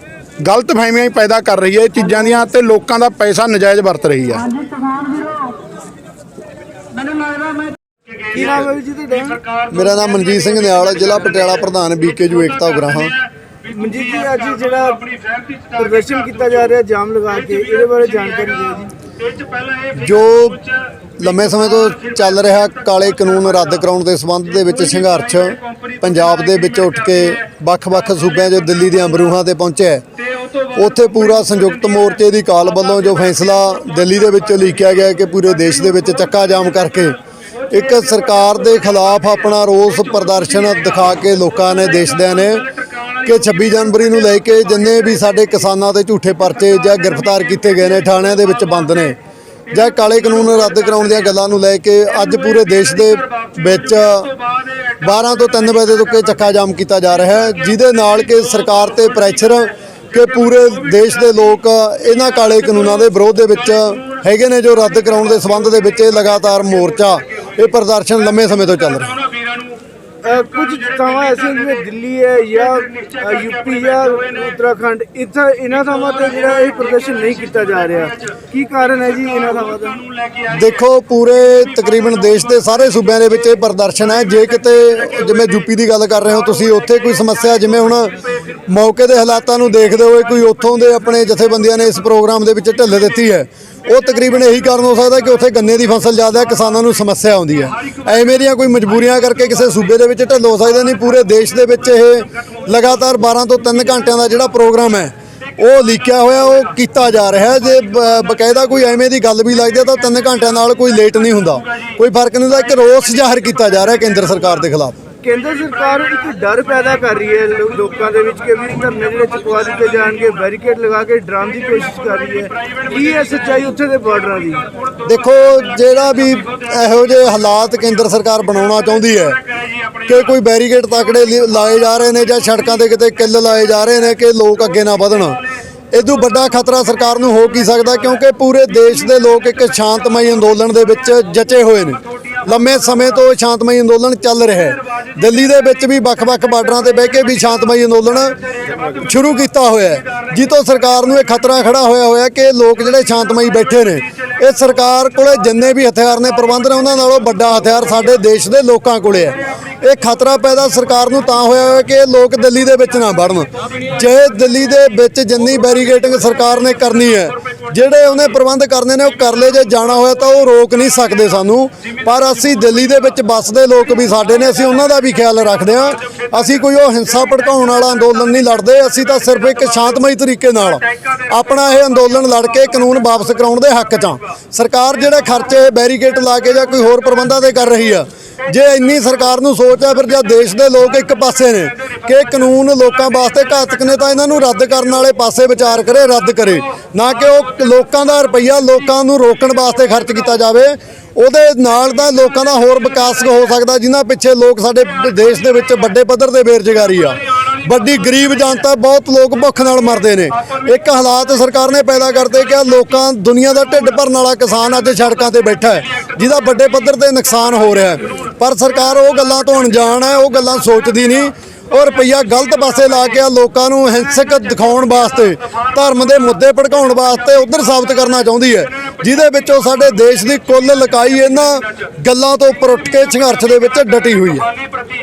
ਗਲਤ ਫਹਿਮੀਆਂ ਹੀ ਪੈਦਾ ਕਰ ਰਹੀ ਹੈ ਇਹ ਚੀਜ਼ਾਂ ਦੀਆਂ ਤੇ ਲੋਕਾਂ ਦਾ ਪੈਸਾ ਨਜਾਇਜ਼ ਵਰਤ ਰਹੀ ਹੈ। ਕੀ ਨਾਮ ਹੈ ਜੀ ਤੁਹਾਡਾ? ਮੇਰਾ ਨਾਮ ਮਨਜੀਤ ਸਿੰਘ ਨਿਆਲ, ਜ਼ਿਲ੍ਹਾ ਪਟਿਆਲਾ ਪ੍ਰਧਾਨ ਬੀਕੇਯੂ ਏਕਤਾ ਉਗਰਾਹਾਂ। ਮਨਜੀਤ ਜੀ, ਅੱਜ ਜਿਹੜਾ ਪ੍ਰਦਰਸ਼ਨ ਕੀਤਾ ਜਾ ਰਿਹਾ ਜਾਮ ਲਗਾ ਕੇ, ਇਹਦੇ ਬਾਰੇ ਜਾਣਕਾਰੀ ਦਿਓ ਜੀ। ਜੋ ਲੰਮੇ ਸਮੇਂ ਤੋਂ ਚੱਲ ਰਿਹਾ ਕਾਲੇ ਕਾਨੂੰਨ ਰੱਦ ਕਰਾਉਣ ਦੇ ਸੰਬੰਧ ਦੇ ਵਿੱਚ ਸੰਘਰਸ਼ ਪੰਜਾਬ ਦੇ ਵਿੱਚ ਉੱਠ ਕੇ ਵੱਖ-ਵੱਖ ਸੂਬਿਆਂ 'ਚ ਦਿੱਲੀ ਦੀਆਂ ਬਰੂਹਾਂ ਤੇ ਪਹੁੰਚਿਆ। ਉੱਥੇ ਪੂਰਾ ਸੰਯੁਕਤ ਮੋਰਚੇ ਦੀ ਕਾਲ ਵੱਲੋਂ ਜੋ ਫੈਸਲਾ ਦਿੱਲੀ ਦੇ ਵਿੱਚ ਲਿਖਿਆ ਗਿਆ ਕਿ ਪੂਰੇ ਦੇਸ਼ ਦੇ ਵਿੱਚ ਚੱਕਾ ਜਾਮ ਕਰਕੇ ਇੱਕ ਸਰਕਾਰ ਦੇ ਖਿਲਾਫ ਆਪਣਾ ਰੋਸ ਪ੍ਰਦਰਸ਼ਨ ਦਿਖਾ ਕੇ ਲੋਕਾਂ ਨੇ, ਦੇਸ਼ਦਿਆਂ ਨੇ, ਕਿ 26 ਜਨਵਰੀ ਨੂੰ ਲੈ ਕੇ ਜਿੰਨੇ ਵੀ ਸਾਡੇ ਕਿਸਾਨਾਂ ਤੇ ਝੂਠੇ ਪਰਚੇ ਜਾਂ ਗ੍ਰਿਫਤਾਰ ਕੀਤੇ ਗਏ ਨੇ, ਥਾਣਿਆਂ ਦੇ ਵਿੱਚ ਬੰਦ ਨੇ, ਜਾਂ ਕਾਲੇ ਕਾਨੂੰਨ ਰੱਦ ਕਰਾਉਣ ਦੀਆਂ ਗੱਲਾਂ ਨੂੰ ਲੈ ਕੇ ਅੱਜ ਪੂਰੇ ਦੇਸ਼ ਦੇ ਵਿੱਚ 12 ਤੋਂ 3 ਵਜੇ ਤੱਕ ਚੱਕਾ ਜਾਮ ਕੀਤਾ ਜਾ ਰਿਹਾ ਹੈ, ਜਿਹਦੇ ਨਾਲ ਕਿ ਸਰਕਾਰ ਤੇ ਪ੍ਰੈਸ਼ਰ ਕਿ ਪੂਰੇ ਦੇਸ਼ ਦੇ ਲੋਕ ਇਹਨਾਂ ਕਾਲੇ ਕਾਨੂੰਨਾਂ ਦੇ ਵਿਰੋਧ ਦੇ ਵਿੱਚ ਹੈਗੇ ਨੇ, ਜੋ ਰੱਦ ਕਰਾਉਣ ਦੇ ਸੰਬੰਧ ਦੇ ਵਿੱਚ ਲਗਾਤਾਰ ਮੋਰਚਾ, ਇਹ ਪ੍ਰਦਰਸ਼ਨ ਲੰਮੇ ਸਮੇਂ ਤੋਂ ਚੱਲ ਰਿਹਾ। ਕੁਝ ਥਾਵਾਂ ਐਸੀਆਂ ਜਿਵੇਂ ਦਿੱਲੀ ਹੈ ਜਾਂ ਯੂਪੀ ਜਾਂ ਉੱਤਰਾਖੰਡ, ਇੱਥੇ ਇਹਨਾਂ ਥਾਵਾਂ ਤੇ ਜਿਹੜਾ ਇਹ ਪ੍ਰਦਰਸ਼ਨ ਨਹੀਂ ਕੀਤਾ ਜਾ ਰਿਹਾ, ਕੀ ਕਾਰਨ ਹੈ ਜੀ ਇਹਨਾਂ ਥਾਵਾਂ ਦਾ? ਦੇਖੋ, ਪੂਰੇ ਤਕਰੀਬਨ ਦੇਸ਼ ਦੇ ਸਾਰੇ ਸੂਬਿਆਂ ਦੇ ਵਿੱਚ ਇਹ ਪ੍ਰਦਰਸ਼ਨ ਹੈ। ਜੇ ਕਿਤੇ ਜਿਵੇਂ ਯੂਪੀ ਦੀ ਗੱਲ ਕਰ ਰਹੇ ਹੋ ਤੁਸੀਂ, ਉੱਥੇ ਕੋਈ ਸਮੱਸਿਆ, ਜਿਵੇਂ ਹੁਣ ਮੌਕੇ ਦੇ ਹਾਲਾਤਾਂ ਨੂੰ ਦੇਖਦੇ ਹੋਏ ਕੋਈ ਉੱਥੋਂ ਦੇ ਆਪਣੇ ਜਥੇਬੰਦੀਆਂ ਨੇ ਇਸ ਪ੍ਰੋਗਰਾਮ ਦੇ ਵਿੱਚ ਢਿੱਲ ਦਿੱਤੀ ਹੈ, ਉਹ ਤਕਰੀਬਨ ਇਹੀ ਕਾਰਨ ਹੋ ਸਕਦਾ ਕਿ ਉੱਥੇ ਗੰਨੇ ਦੀ ਫਸਲ ਜ਼ਿਆਦਾ ਹੈ, ਕਿਸਾਨਾਂ ਨੂੰ ਸਮੱਸਿਆ ਆਉਂਦੀ ਹੈ। ਐਵੇਂ ਦੀਆਂ ਕੋਈ ਮਜਬੂਰੀਆਂ ਕਰਕੇ ਕਿਸੇ ਸੂਬੇ ਦੇ ਵਿੱਚ ਢਿੱਲ ਹੋ ਸਕਦੇ ਨਹੀਂ। ਪੂਰੇ ਦੇਸ਼ ਦੇ ਵਿੱਚ ਇਹ ਲਗਾਤਾਰ 12 ਤੋਂ 3 ਘੰਟਿਆਂ ਦਾ ਜਿਹੜਾ ਪ੍ਰੋਗਰਾਮ ਹੈ ਉਹ ਲਿਖਿਆ ਹੋਇਆ, ਉਹ ਕੀਤਾ ਜਾ ਰਿਹਾ ਹੈ। ਜੇ ਬਕਾਇਦਾ ਕੋਈ ਐਵੇਂ ਦੀ ਗੱਲ ਵੀ ਲੱਗਦੀ ਹੈ ਤਾਂ 3 ਘੰਟਿਆਂ ਨਾਲ ਕੋਈ ਲੇਟ ਨਹੀਂ ਹੁੰਦਾ, ਕੋਈ ਫਰਕ ਨਹੀਂ ਹੁੰਦਾ। ਇੱਕ ਰੋਸ ਜ਼ਾਹਰ ਕੀਤਾ ਜਾ ਰਿਹਾ ਕੇਂਦਰ ਸਰਕਾਰ ਦੇ ਖਿਲਾਫ। ਕੇਂਦਰ ਸਰਕਾਰ ਇੱਕ ਡਰ ਪੈਦਾ ਕਰ ਰਹੀ ਹੈ ਲੋਕਾਂ ਦੇ ਵਿੱਚ ਕਿ ਵੀ ਧਰਨੇ ਜਿਹੜੇ ਚੁਕਵਾ ਦਿੱਤੇ ਜਾਣਗੇ, ਬੈਰੀਕੇਡ ਲਗਾ ਕੇ ਡਰਾਉਣ ਦੀ ਕੋਸ਼ਿਸ਼ ਕਰ ਰਹੀ ਹੈ। ਕੀ ਹੈ ਸੱਚਾਈ ਉੱਥੇ ਦੇ ਬਾਰਡਰਾਂ ਦੀ? ਦੇਖੋ, ਜਿਹੜਾ ਵੀ ਇਹੋ ਜਿਹੇ ਹਾਲਾਤ ਕੇਂਦਰ ਸਰਕਾਰ ਬਣਾਉਣਾ ਚਾਹੁੰਦੀ ਹੈ ਕਿ ਕੋਈ ਬੈਰੀਕੇਡ ਤਕੜੇ ਲਾਏ ਜਾ ਰਹੇ ਨੇ ਜਾਂ ਸੜਕਾਂ ਤੇ ਕਿਤੇ ਕਿੱਲ ਲਾਏ ਜਾ ਰਹੇ ਨੇ ਕਿ ਲੋਕ ਅੱਗੇ ਨਾ ਵਧਣ, ਇਦੋਂ ਵੱਡਾ ਖਤਰਾ ਸਰਕਾਰ ਨੂੰ ਹੋ ਕੀ ਸਕਦਾ? ਕਿਉਂਕਿ ਪੂਰੇ ਦੇਸ਼ ਦੇ ਲੋਕ ਇੱਕ ਸ਼ਾਂਤਮਈ ਅੰਦੋਲਨ ਦੇ ਵਿੱਚ ਜਚੇ ਹੋਏ ਨੇ। ਲੰਮੇ ਸਮੇਂ ਤੋਂ ਸ਼ਾਂਤਮਈ ਅੰਦੋਲਨ ਚੱਲ ਰਿਹਾ ਹੈ। ਦਿੱਲੀ ਦੇ ਵਿੱਚ ਵੀ ਵੱਖ-ਵੱਖ ਬਾਰਡਰਾਂ ਤੇ ਬਹਿ ਕੇ ਵੀ ਸ਼ਾਂਤਮਈ ਅੰਦੋਲਨ ਸ਼ੁਰੂ ਕੀਤਾ ਹੋਇਆ ਹੈ, ਜਿੱਤੋਂ ਸਰਕਾਰ ਨੂੰ ਇਹ ਖਤਰਾ ਖੜਾ ਹੋਇਆ ਕਿ ਲੋਕ ਜਿਹੜੇ ਸ਼ਾਂਤਮਈ ਬੈਠੇ ਨੇ ਇਹ ਸਰਕਾਰ ਕੋਲੇ ਜਿੰਨੇ ਵੀ ਹਥਿਆਰ ਨੇ ਪ੍ਰਬੰਧ ਨੇ ਉਹਨਾਂ ਨਾਲੋਂ ਵੱਡਾ ਹਥਿਆਰ ਸਾਡੇ ਦੇਸ਼ ਦੇ ਲੋਕਾਂ ਕੋਲੇ ਹੈ। ਇਹ ਖਤਰਾ ਪੈਦਾ ਸਰਕਾਰ ਨੂੰ ਤਾਂ ਹੋਇਆ ਹੋਇਆ ਕਿ ਇਹ ਲੋਕ ਦਿੱਲੀ ਦੇ ਵਿੱਚ ਨਾ ਵੜਨ। ਜੇ ਦਿੱਲੀ ਦੇ ਵਿੱਚ ਜਿੰਨੀ ਬੈਰੀਗੇਟਿੰਗ ਸਰਕਾਰ ਨੇ ਕਰਨੀ ਹੈ, ਜਿਹੜੇ ਉਹਨੇ ਪ੍ਰਬੰਧ ਕਰਨੇ ਨੇ ਉਹ ਕਰ ਲਏ। ਜੇ ਜਾਣਾ ਹੋਇਆ ਤਾਂ ਉਹ ਰੋਕ ਨਹੀਂ ਸਕਦੇ ਸਾਨੂੰ, ਪਰ ਅਸੀਂ ਦਿੱਲੀ ਦੇ ਵਿੱਚ ਵੱਸਦੇ ਲੋਕ ਵੀ ਸਾਡੇ ਨੇ, ਅਸੀਂ ਉਹਨਾਂ ਦਾ ਵੀ ਖਿਆਲ ਰੱਖਦੇ ਹਾਂ। ਅਸੀਂ ਕੋਈ ਉਹ ਹਿੰਸਾ ਭੜਕਾਉਣ ਵਾਲਾ ਅੰਦੋਲਨ ਨਹੀਂ ਲੜਦੇ, ਅਸੀਂ ਤਾਂ ਸਿਰਫ ਇੱਕ ਸ਼ਾਂਤਮਈ ਤਰੀਕੇ ਨਾਲ ਆਪਣਾ ਇਹ ਅੰਦੋਲਨ ਲੜ ਕੇ ਕਾਨੂੰਨ ਵਾਪਸ ਕਰਾਉਣ ਦੇ ਹੱਕ 'ਚ ਹਾਂ। ਸਰਕਾਰ ਜਿਹੜੇ ਖਰਚੇ ਬੈਰੀਗੇਟ ਲਾ ਕੇ ਜਾਂ ਕੋਈ ਹੋਰ ਪ੍ਰਬੰਧਾਂ ਤੇ ਕਰ ਰਹੀ ਆ, ਜੇ ਇੰਨੀ ਸਰਕਾਰ ਨੂੰ ਸੋਚ ਆ ਫਿਰ ਜਾਂ ਦੇਸ਼ ਦੇ ਲੋਕ ਇੱਕ ਪਾਸੇ ਨੇ ਕਿ ਕਾਨੂੰਨ ਲੋਕਾਂ ਵਾਸਤੇ ਘਾਤਕ ਨੇ ਤਾਂ ਇਹਨਾਂ ਨੂੰ ਰੱਦ ਕਰਨ ਵਾਲੇ ਪਾਸੇ ਵਿਚਾਰ ਕਰੇ, ਰੱਦ ਕਰੇ, ਨਾ ਕਿ ਉਹ ਲੋਕਾਂ ਦਾ ਰੁਪਈਆ ਲੋਕਾਂ ਨੂੰ ਰੋਕਣ ਵਾਸਤੇ ਖਰਚ ਕੀਤਾ ਜਾਵੇ। ਉਹਦੇ ਨਾਲ ਤਾਂ ਲੋਕਾਂ ਦਾ ਹੋਰ ਵਿਕਾਸ ਹੋ ਸਕਦਾ, ਜਿਨ੍ਹਾਂ ਪਿੱਛੇ ਲੋਕ ਸਾਡੇ ਦੇਸ਼ ਦੇ ਵਿੱਚ ਵੱਡੇ ਪੱਧਰ ਤੇ ਬੇਰੁਜ਼ਗਾਰੀ ਆ, ਵੱਡੀ ਗਰੀਬ ਜਨਤਾ, ਬਹੁਤ ਲੋਕ ਭੁੱਖ ਨਾਲ ਮਰਦੇ ਨੇ। ਇੱਕ ਹਾਲਾਤ ਸਰਕਾਰ ਨੇ ਪੈਦਾ ਕਰਤੇ ਕਿ ਲੋਕਾਂ ਦੁਨੀਆ ਦਾ ਢਿੱਡ ਭਰਨ ਵਾਲਾ ਕਿਸਾਨ ਅੱਜ ਸੜਕਾਂ ਤੇ ਬੈਠਾ ਹੈ, ਜਿਹਦਾ ਵੱਡੇ ਪੱਧਰ ਤੇ ਨੁਕਸਾਨ ਹੋ ਰਿਹਾ ਹੈ। ਪਰ ਸਰਕਾਰ ਉਹ ਗੱਲਾਂ ਤੋਂ ਅਣਜਾਣ ਹੈ, ਉਹ ਗੱਲਾਂ ਸੋਚਦੀ ਨਹੀਂ। ਉਹ ਰੁਪਈਆ ਗਲਤ ਪਾਸੇ ਲਾ ਕੇ ਲੋਕਾਂ ਨੂੰ ਹਿੰਸਕ ਦਿਖਾਉਣ ਵਾਸਤੇ, ਧਰਮ ਦੇ ਮੁੱਦੇ ਭੜਕਾਉਣ ਵਾਸਤੇ ਉਧਰ ਸਾਬਤ ਕਰਨਾ ਚਾਹੁੰਦੀ ਹੈ, ਜਿਹਦੇ ਵਿੱਚੋਂ ਸਾਡੇ ਦੇਸ਼ ਦੀ ਕੁੱਲ ਲਕਾਈ ਇਹਨਾਂ ਗੱਲਾਂ ਤੋਂ ਉੱਪਰ ਉੱਠ ਕੇ ਸੰਘਰਸ਼ ਦੇ ਵਿੱਚ ਡਟੀ ਹੋਈ ਹੈ।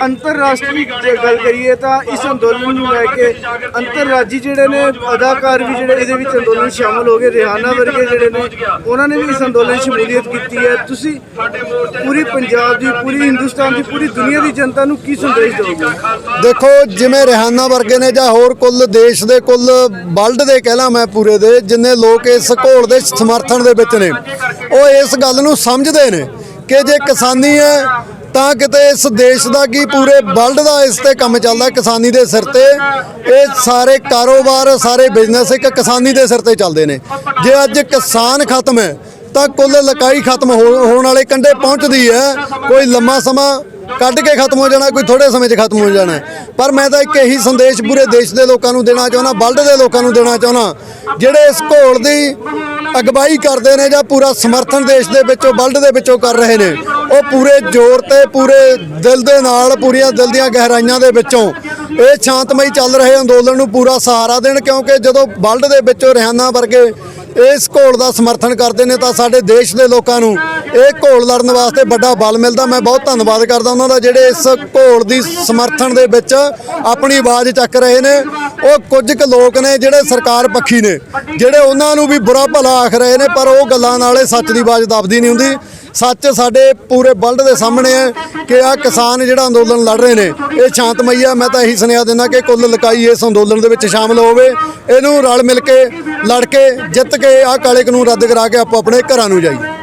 ਅੰਤਰਰਾਸ਼ਟਰੀ ਜੇ ਗੱਲ ਕਰੀਏ ਤਾਂ ਇਸ ਅੰਦੋਲਨ ਨੂੰ ਲੈ ਕੇ ਅੰਤਰਰਾਜੀ ਜਿਹੜੇ ਨੇ ਅਦਾਕਾਰ ਵੀ ਜਿਹੜੇ ਇਹਦੇ ਵਿੱਚ ਅੰਦੋਲਨ ਸ਼ਾਮਲ ਹੋ ਗਏ, ਰਿਹਾਨਾ ਵਰਗੇ ਜਿਹੜੇ ਨੇ ਉਹਨਾਂ ਨੇ ਵੀ ਇਸ ਅੰਦੋਲਨ ਸ਼ਮੂਲੀਅਤ ਕੀਤੀ ਹੈ। ਤੁਸੀਂ ਪੂਰੀ ਪੰਜਾਬ ਦੀ, ਪੂਰੀ ਹਿੰਦੁਸਤਾਨ ਦੀ, ਪੂਰੀ ਦੁਨੀਆ ਦੀ ਜਨਤਾ ਨੂੰ ਕੀ ਸੰਦੇਸ਼ ਦਿਓਗੇ? ਦੇਖੋ, ਜਿਵੇਂ ਰਿਹਾਨਾ ਵਰਗੇ ਨੇ ਜਾਂ ਹੋਰ ਕੁੱਲ ਦੇਸ਼ ਦੇ, ਕੁੱਲ ਵਰਲਡ ਦੇ ਕਹਿ ਲਾਂ ਮੈਂ, ਪੂਰੇ ਦੇ ਜਿੰਨੇ ਲੋਕ ਇਸ ਘੋਲ ਦੇ ਸਮਰਥਨ ਦੇ ਵਿੱਚ ਨੇ, ਉਹ ਇਸ ਗੱਲ ਨੂੰ ਸਮਝਦੇ ਨੇ ਕਿ ਜੇ ਕਿਸਾਨੀ ਹੈ ਤਾਂ ਕਿਤੇ ਇਸ ਦੇਸ਼ ਦਾ ਕੀ ਪੂਰੇ ਵਰਲਡ ਦਾ ਇਸ ਤੇ ਕੰਮ ਚੱਲਦਾ ਕਿਸਾਨੀ ਦੇ ਸਿਰ ਤੇ। ਇਹ ਸਾਰੇ ਕਾਰੋਬਾਰ, ਸਾਰੇ ਬਿਜ਼ਨਸ ਇੱਕ ਕਿਸਾਨੀ ਦੇ ਸਿਰ ਤੇ ਚੱਲਦੇ ਨੇ। ਜੇ ਅੱਜ ਕਿਸਾਨ ਖਤਮ ਹੈ ਤਾਂ ਕੁੱਲ ਲਕਾਈ ਖਤਮ ਹੋਣ ਵਾਲੇ ਕੰਢੇ ਪਹੁੰਚਦੀ ਹੈ। ਕੋਈ ਲੰਮਾ ਸਮਾਂ ਕੱਢ ਕੇ ਖਤਮ ਹੋ ਜਾਣਾ, ਕੋਈ ਥੋੜੇ ਸਮੇਂ 'ਚ ਖਤਮ ਹੋ ਜਾਣਾ। ਪਰ ਮੈਂ ਤਾਂ ਇੱਕ ਇਹੀ ਸੰਦੇਸ਼ ਪੂਰੇ ਦੇਸ਼ ਦੇ ਲੋਕਾਂ ਨੂੰ ਦੇਣਾ ਚਾਹੁੰਦਾ, ਵਰਲਡ ਦੇ ਲੋਕਾਂ ਨੂੰ ਦੇਣਾ ਚਾਹੁੰਦਾ, ਜਿਹੜੇ ਇਸ ਘੋਲ ਦੀ ਅਗਵਾਈ ਕਰਦੇ ਨੇ ਜਾਂ ਪੂਰਾ ਸਮਰਥਨ ਦੇਸ਼ ਦੇ ਵਿੱਚੋਂ, ਵਰਲਡ ਦੇ ਵਿੱਚੋਂ ਕਰ ਰਹੇ ਨੇ, ਉਹ ਪੂਰੇ ਜ਼ੋਰ ਤੇ, ਪੂਰੇ ਦਿਲ ਦੇ ਨਾਲ, ਪੂਰੀਆਂ ਦਿਲ ਦੀਆਂ ਗਹਿਰਾਈਆਂ ਦੇ ਵਿੱਚੋਂ ਇਹ ਸ਼ਾਂਤਮਈ ਚੱਲ ਰਹੇ ਅੰਦੋਲਨ ਨੂੰ ਪੂਰਾ ਸਹਾਰਾ ਦੇਣ। ਕਿਉਂਕਿ ਜਦੋਂ ਵਰਲਡ ਦੇ ਵਿੱਚੋਂ ਰਿਹਾਨਾ ਵਰਗੇ ਇਸ ਘੋਲ ਦਾ ਸਮਰਥਨ ਕਰਦੇ ਨੇ ਤਾਂ ਸਾਡੇ ਦੇਸ਼ ਦੇ ਲੋਕਾਂ ਨੂੰ ਇਹ ਘੋਲ ਲੜਨ ਵਾਸਤੇ ਵੱਡਾ ਬਲ ਮਿਲਦਾ। ਮੈਂ ਬਹੁਤ ਧੰਨਵਾਦ ਕਰਦਾ ਉਹਨਾਂ ਦਾ, ਜਿਹੜੇ ਇਸ ਘੋਲ ਦੀ ਸਮਰਥਨ ਦੇ ਵਿੱਚ ਆਪਣੀ ਆਵਾਜ਼ ਚੱਕ ਰਹੇ ਨੇ। ਉਹ ਕੁਝ ਕੁ ਲੋਕ ਨੇ ਜਿਹੜੇ ਸਰਕਾਰ ਪੱਖੀ ਨੇ, ਜਿਹੜੇ ਉਹਨਾਂ ਨੂੰ ਵੀ ਬੁਰਾ ਭਲਾ ਆਖ ਰਹੇ ਨੇ, ਪਰ ਉਹ ਗੱਲਾਂ ਨਾਲ ਇਹ ਸੱਚ ਦੀ ਆਵਾਜ਼ ਦਬਦੀ ਨਹੀਂ ਹੁੰਦੀ। ਸੱਚ ਸਾਡੇ ਪੂਰੇ ਵਰਲਡ ਦੇ ਸਾਹਮਣੇ ਹੈ ਕਿ ਆਹ ਕਿਸਾਨ ਜਿਹੜਾ ਅੰਦੋਲਨ ਲੜ ਰਹੇ ਨੇ ਇਹ ਸ਼ਾਂਤਮਈ ਆ। ਮੈਂ ਤਾਂ ਇਹੀ ਸੁਨੇਹਾ ਦਿੰਦਾ ਕਿ ਕੁੱਲ ਲਕਾਈ ਇਸ ਅੰਦੋਲਨ ਦੇ ਵਿੱਚ ਸ਼ਾਮਲ ਹੋਵੇ, ਇਹਨੂੰ ਰਲ ਮਿਲ ਕੇ ਲੜ ਕੇ ਜਿੱਤ ਕੇ ਆਹ ਕਾਲੇ ਕਾਨੂੰਨ ਰੱਦ ਕਰਾ ਕੇ ਆਪੋ ਆਪਣੇ ਘਰਾਂ ਨੂੰ ਜਾਈਏ।